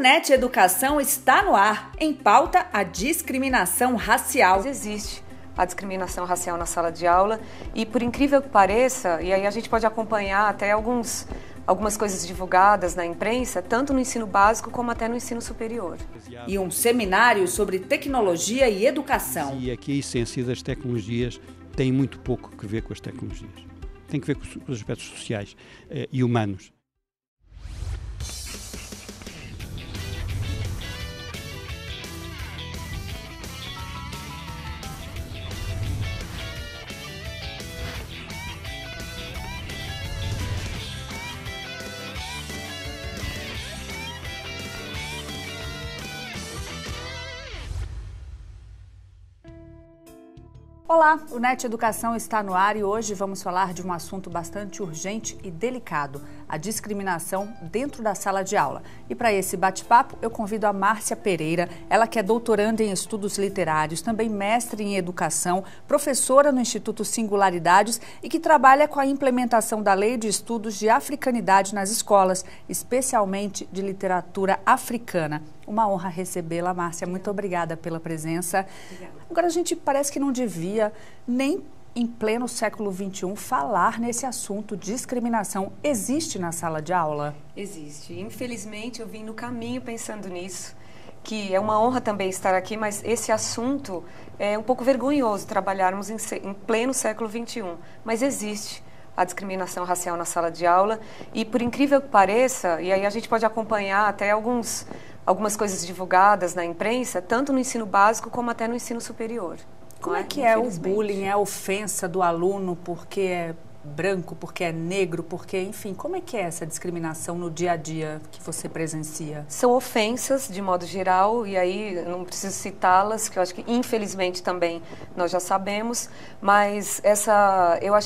NET Educação está no ar. Em pauta, a discriminação racial. Mas existe a discriminação racial na sala de aula e, por incrível que pareça, e aí a gente pode acompanhar até algumas coisas divulgadas na imprensa, tanto no ensino básico como até no ensino superior. E um seminário sobre tecnologia e educação. E aqui a essência das tecnologias tem muito pouco que ver com as tecnologias. Tem que ver com os aspectos sociais e humanos. Olá, o NET Educação está no ar e hoje vamos falar de um assunto bastante urgente e delicado, a discriminação dentro da sala de aula. E para esse bate-papo eu convido a Márcia Pereira, ela que é doutoranda em estudos literários, também mestre em educação, professora no Instituto Singularidades e que trabalha com a implementação da Lei de Estudos de Africanidade nas escolas, especialmente de literatura africana. Uma honra recebê-la, Márcia. Muito obrigada pela presença. Obrigada. Agora, a gente parece que não devia, nem em pleno século XXI, falar nesse assunto. Discriminação existe na sala de aula? Existe. Infelizmente, eu vim no caminho pensando nisso, que é uma honra também estar aqui, mas esse assunto é um pouco vergonhoso trabalharmos em pleno século XXI. Mas existe a discriminação racial na sala de aula e, por incrível que pareça, e aí a gente pode acompanhar até algumas coisas divulgadas na imprensa, tanto no ensino básico como até no ensino superior. Como é que é o bullying, é a ofensa do aluno porque é branco, porque é negro, porque, enfim, como é que é essa discriminação no dia a dia que você presencia? São ofensas, de modo geral, e aí eu não preciso citá-las, que eu acho que, infelizmente, também nós já sabemos, mas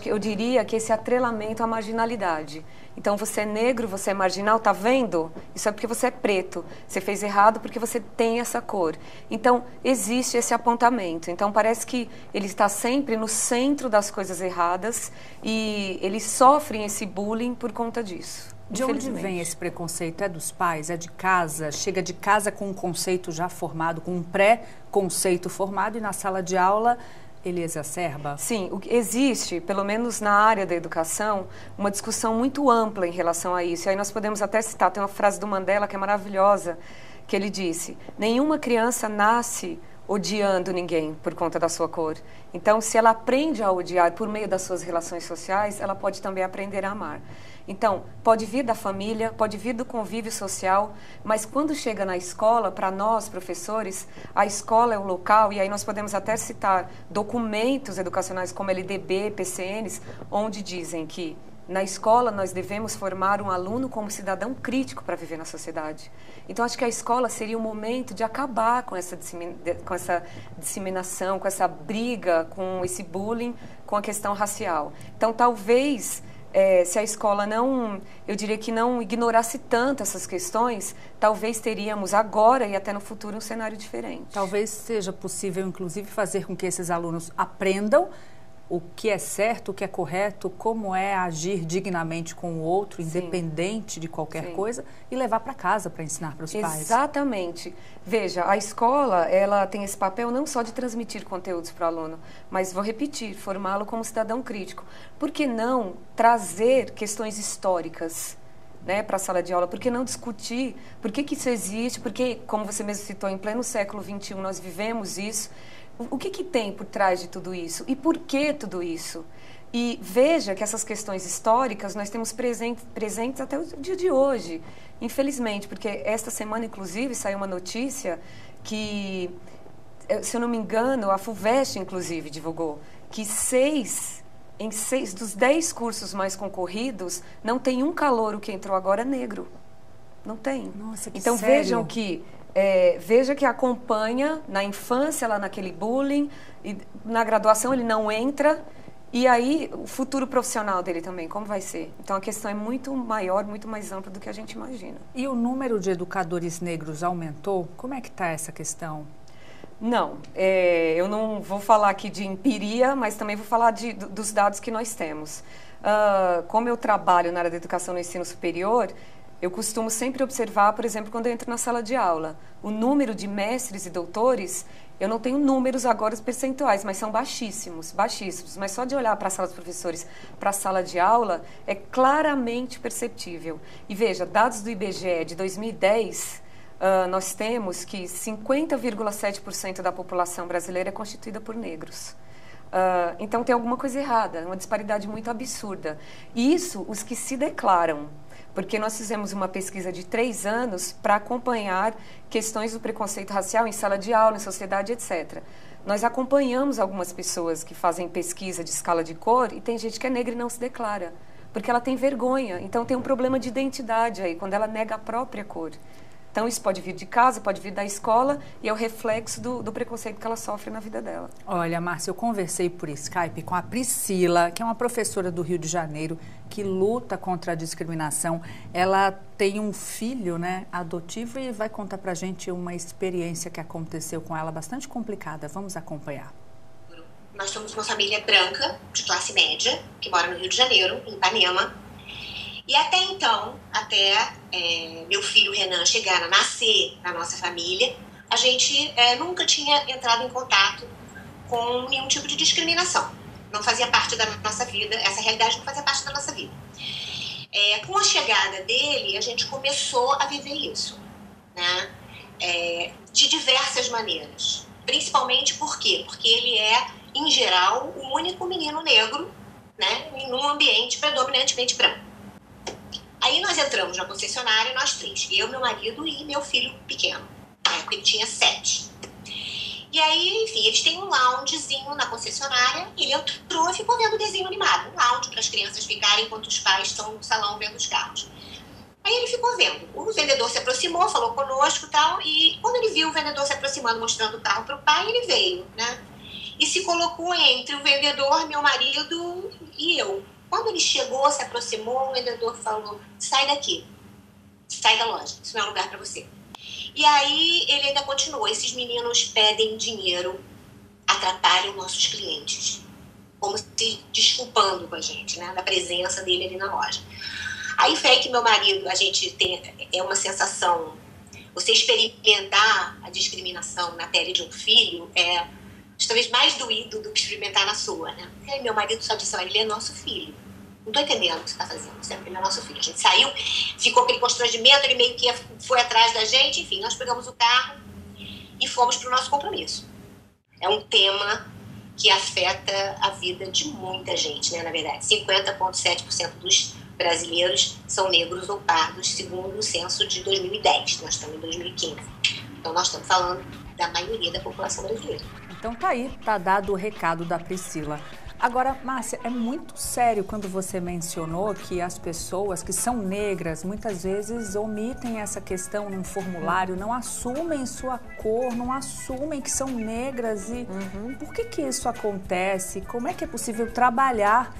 eu diria que esse atrelamento à marginalidade. Então, você é negro, você é marginal, tá vendo? Isso é porque você é preto. Você fez errado porque você tem essa cor. Então, existe esse apontamento. Então, parece que ele está sempre no centro das coisas erradas e eles sofrem esse bullying por conta disso. De onde vem esse preconceito? É dos pais? É de casa? Chega de casa com um conceito já formado, com um pré-conceito formado e na sala de aula ele exacerba? Sim, existe, pelo menos na área da educação, uma discussão muito ampla em relação a isso. E aí nós podemos até citar, tem uma frase do Mandela que é maravilhosa, que ele disse: nenhuma criança nasce odiando ninguém por conta da sua cor. Então, se ela aprende a odiar por meio das suas relações sociais, ela pode também aprender a amar. Então, pode vir da família, pode vir do convívio social, mas quando chega na escola, para nós, professores, a escola é o local, e aí nós podemos até citar documentos educacionais como LDB, PCNs, onde dizem que na escola nós devemos formar um aluno como cidadão crítico para viver na sociedade. Então, acho que a escola seria o momento de acabar com essa disseminação, com essa briga, com esse bullying, com a questão racial. Então, talvez, se a escola eu diria que não ignorasse tanto essas questões, talvez teríamos agora e até no futuro um cenário diferente. Talvez seja possível, inclusive, fazer com que esses alunos aprendam o que é certo, o que é correto, como é agir dignamente com o outro, independente de qualquer coisa, e levar para casa para ensinar para os pais. Exatamente. Veja, a escola, ela tem esse papel não só de transmitir conteúdos para o aluno, mas, vou repetir, formá-lo como cidadão crítico. Por que não trazer questões históricas, né, para a sala de aula? Por que não discutir por que isso existe? Porque, como você mesmo citou, em pleno século XXI nós vivemos isso. O que tem por trás de tudo isso? E por que tudo isso? E veja que essas questões históricas nós temos presentes até o dia de hoje, infelizmente, porque esta semana, inclusive, saiu uma notícia que, se eu não me engano, a FUVEST, inclusive, divulgou que em 6 dos 10 cursos mais concorridos, não tem um calouro que entrou agora negro. Não tem. Nossa, que então, sério? vejam que veja que acompanha na infância, lá naquele bullying, e na graduação ele não entra, e aí o futuro profissional dele também, como vai ser? Então a questão é muito maior, muito mais ampla do que a gente imagina. E o número de educadores negros aumentou? Como é que está essa questão? Não, eu não vou falar aqui de empiria, mas também vou falar dos dados que nós temos. Como eu trabalho na área da educação no ensino superior, Eu costumo sempre observar, por exemplo, quando eu entro na sala de aula, o número de mestres e doutores, eu não tenho números agora, os percentuais, mas são baixíssimos, baixíssimos. Mas só de olhar para a sala dos professores, para a sala de aula, é claramente perceptível. E veja, dados do IBGE de 2010, nós temos que 50,7% da população brasileira é constituída por negros. Então tem alguma coisa errada, uma disparidade muito absurda. E isso, os que se declaram, porque nós fizemos uma pesquisa de 3 anos para acompanhar questões do preconceito racial em sala de aula, em sociedade, etc. Nós acompanhamos algumas pessoas que fazem pesquisa de escala de cor e tem gente que é negra e não se declara, porque ela tem vergonha. Então tem um problema de identidade aí, quando ela nega a própria cor. Então, isso pode vir de casa, pode vir da escola e é o reflexo do preconceito que ela sofre na vida dela. Olha, Márcia, eu conversei por Skype com a Priscila, que é uma professora do Rio de Janeiro, que luta contra a discriminação. Ela tem um filho, né, adotivo e vai contar pra gente uma experiência que aconteceu com ela bastante complicada. Vamos acompanhar. Nós somos uma família branca, de classe média, que mora no Rio de Janeiro, em Ipanema. E até então, meu filho Renan chegar a nascer na nossa família, a gente nunca tinha entrado em contato com nenhum tipo de discriminação. Não fazia parte da nossa vida, essa realidade não fazia parte da nossa vida. Com a chegada dele, a gente começou a viver isso, né? De diversas maneiras. Principalmente por quê? Porque ele é, em geral, o único menino negro, né, em um ambiente predominantemente branco. Aí nós entramos na concessionária, nós 3, eu, meu marido e meu filho pequeno. Na época ele tinha 7. E aí, enfim, eles têm um loungezinho na concessionária, ele entrou e ficou vendo o desenho animado, um lounge para as crianças ficarem enquanto os pais estão no salão vendo os carros. Aí ele ficou vendo, o vendedor se aproximou, falou conosco e tal, e quando ele viu o vendedor se aproximando, mostrando o carro para o pai, ele veio, né? E se colocou entre o vendedor, meu marido e eu. Quando ele chegou, se aproximou, o vendedor falou, sai daqui, sai da loja, isso não é lugar para você. E aí ele ainda continuou, esses meninos pedem dinheiro, atrapalham nossos clientes, como se desculpando com a gente, né, da presença dele ali na loja. Aí foi aí que meu marido, a gente tem, uma sensação, você experimentar a discriminação na pele de um filho talvez mais doído do que experimentar na sua, né? E aí meu marido só disse, ele é nosso filho. Não tô entendendo o que você tá fazendo, ele é nosso filho. A gente saiu, ficou aquele constrangimento, ele meio que foi atrás da gente, enfim, nós pegamos o carro e fomos pro nosso compromisso. É um tema que afeta a vida de muita gente, né, na verdade. 50,7% dos brasileiros são negros ou pardos, segundo o censo de 2010. Nós estamos em 2015. Então, nós estamos falando da maioria da população brasileira. Então tá aí, tá dado o recado da Priscila. Agora, Márcia, é muito sério quando você mencionou que as pessoas que são negras muitas vezes omitem essa questão num formulário, não assumem sua cor, não assumem que são negras. E por que isso acontece? Como é que é possível trabalhar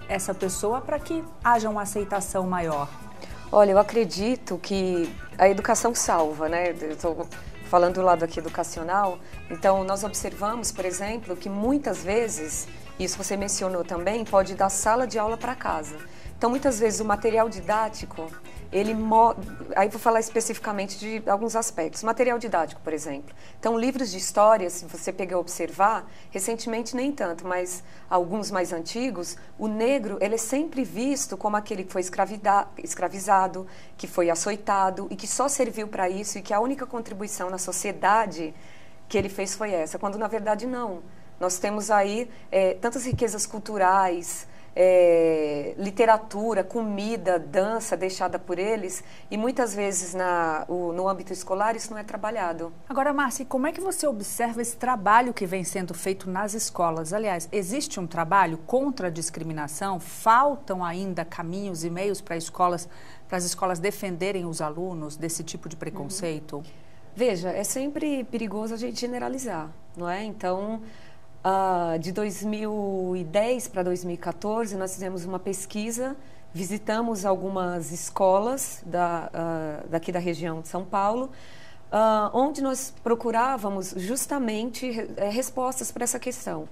essa pessoa para que haja uma aceitação maior? Olha, eu acredito que a educação salva, né? Eu estou falando do lado aqui educacional. Então, nós observamos, por exemplo, que muitas vezes, isso você mencionou também, pode ir da sala de aula para casa. Então, muitas vezes o material didático, aí vou falar especificamente de alguns aspectos. Material didático, por exemplo. Então, livros de história, se você pegar e observar, recentemente nem tanto, mas alguns mais antigos, o negro, ele é sempre visto como aquele que foi escravizado, que foi açoitado e que só serviu para isso e que a única contribuição na sociedade que ele fez foi essa, quando na verdade não. Nós temos aí tantas riquezas culturais, literatura, comida, dança deixada por eles e muitas vezes no âmbito escolar isso não é trabalhado. Agora, Márcia, como é que você observa esse trabalho que vem sendo feito nas escolas? Aliás, existe um trabalho contra a discriminação? Faltam ainda caminhos e meios para as escolas defenderem os alunos desse tipo de preconceito? Veja, é sempre perigoso a gente generalizar, não é? Então, de 2010 para 2014, nós fizemos uma pesquisa, visitamos algumas escolas daqui da região de São Paulo, onde nós procurávamos justamente respostas para essa questão.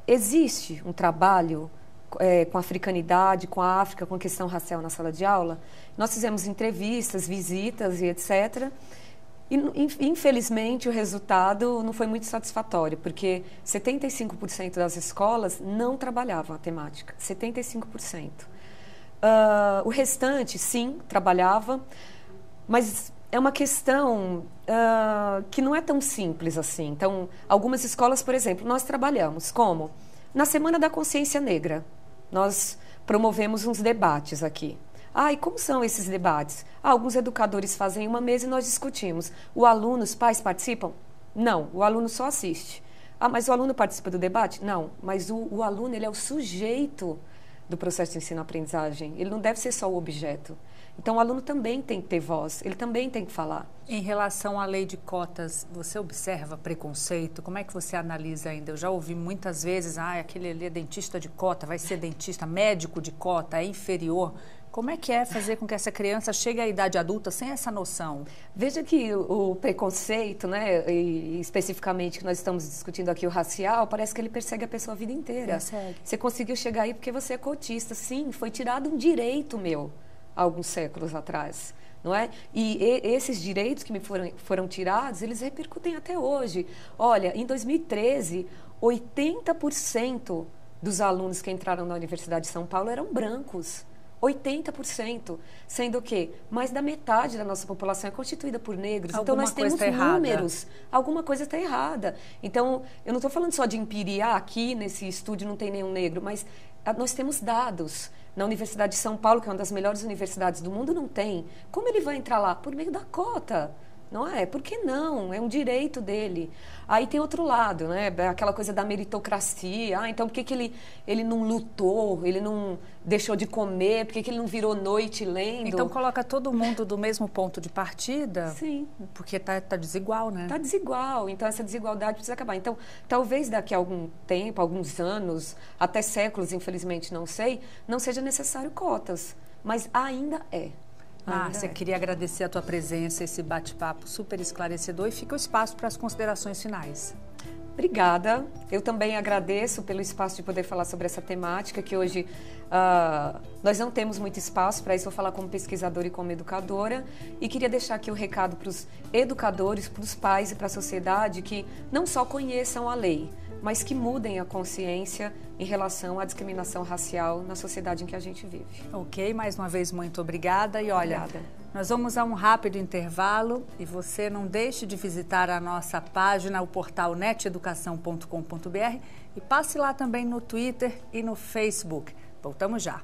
Existe um trabalho com a africanidade, com a África, com a questão racial na sala de aula. Nós fizemos entrevistas, visitas e etc. E, infelizmente, o resultado não foi muito satisfatório, porque 75% das escolas não trabalhavam a temática, 75%. O restante, sim, trabalhava, mas é uma questão que não é tão simples assim. Então, algumas escolas, por exemplo, nós trabalhamos como? Na Semana da Consciência Negra, nós promovemos uns debates aqui. E como são esses debates? Alguns educadores fazem uma mesa e nós discutimos. O aluno, os pais participam? Não, o aluno só assiste. Mas o aluno participa do debate? Não, mas o aluno, ele é o sujeito do processo de ensino-aprendizagem. Ele não deve ser só o objeto. Então, o aluno também tem que ter voz, ele também tem que falar. Em relação à lei de cotas, você observa preconceito? Como é que você analisa ainda? Eu já ouvi muitas vezes, aquele ali é dentista de cota, vai ser dentista, médico de cota, é inferior. Como é que é fazer com que essa criança chegue à idade adulta sem essa noção? Veja que o preconceito, né, e especificamente que nós estamos discutindo aqui o racial, parece que ele persegue a pessoa a vida inteira. Persegue. Você conseguiu chegar aí porque você é cotista. Sim, foi tirado um direito meu há alguns séculos atrás. Não é? E esses direitos que me foram tirados, eles repercutem até hoje. Olha, em 2013, 80% dos alunos que entraram na Universidade de São Paulo eram brancos. 80%, sendo que mais da metade da nossa população é constituída por negros. Então, nós temos números. Alguma coisa está errada. Então, eu não estou falando só de empiria, aqui nesse estúdio não tem nenhum negro, mas nós temos dados. Na Universidade de São Paulo, que é uma das melhores universidades do mundo, não tem. Como ele vai entrar lá? Por meio da cota. Não é? Por que não? É um direito dele. Aí tem outro lado, né? Aquela coisa da meritocracia. Então, por que ele não lutou? Ele não deixou de comer? Por que ele não virou noite lendo? Então, coloca todo mundo do mesmo ponto de partida? Sim. Porque tá desigual, né? Tá desigual. Então, essa desigualdade precisa acabar. Então, talvez daqui a algum tempo, alguns anos, até séculos, infelizmente, não sei, não seja necessário cotas. Mas ainda é. Márcia, queria agradecer a tua presença, esse bate-papo super esclarecedor, e fica o espaço para as considerações finais. Obrigada. Eu também agradeço pelo espaço de poder falar sobre essa temática, que hoje nós não temos muito espaço, para isso vou falar como pesquisadora e como educadora, e queria deixar aqui o recado para os educadores, para os pais e para a sociedade, que não só conheçam a lei, mas que mudem a consciência em relação à discriminação racial na sociedade em que a gente vive. Ok, mais uma vez, muito obrigada. E olha, nós vamos a um rápido intervalo e você não deixe de visitar a nossa página, o portal neteducação.com.br, e passe lá também no Twitter e no Facebook. Voltamos já.